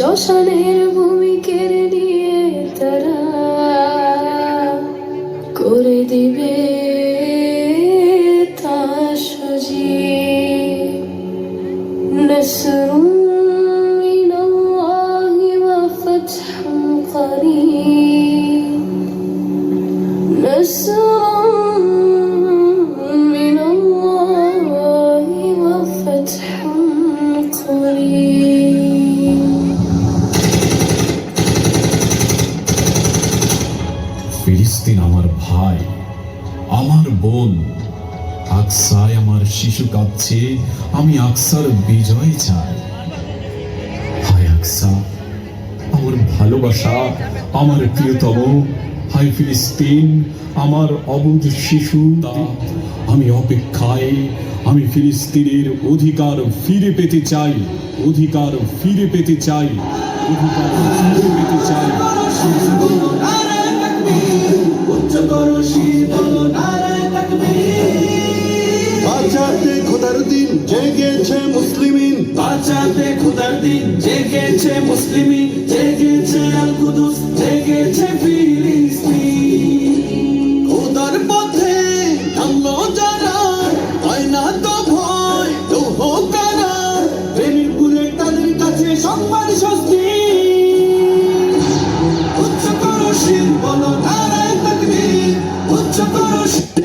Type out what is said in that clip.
শ্মশানের ভূমি কেড়ে নিয়ে তারা করে দিবে তা সজীব। নাসরুম মিনাল্লাহি ওয়া ফাতহুন করিব, নাসরুম মিনাল্লাহি ওয়া ফাতহুন করিব। ফিলিস্তিন আমার ভাই, আমার বোন। আকসায় আমার শিশু কাঁদছে, আমি আকসার বিজয় চাই। হায় আকসা, আমার ভালোবাসা, আমার প্রিয়তম। হায় ফিলিস্তিন, আমার অবুঝ শিশু। আমি অপেক্ষায়, আমি ফিলিস্তিনের অধিকার ফিরে পেতে চাই, অধিকার ফিরে পেতে চাই, অধিকার ফিরে পেতে চাই। বাঁচাতে খোদার দিন জেগেছে মুসলিমিন, বাঁচাতে খোদার দিন জেগেছে মুসলিমিন, জেগেছে আল কুদুস, জেগেছে ফিলিস্তিন। খোদার পথে থামলো যারা, হয় না তো ভয় লৌহ কারা, প্রেমের পুরে তাদের কাছে সম্মান স্বস্তি। উচ্চ করো শির, বলো নারায়ে তাকবীর, উচ্চ করো শির।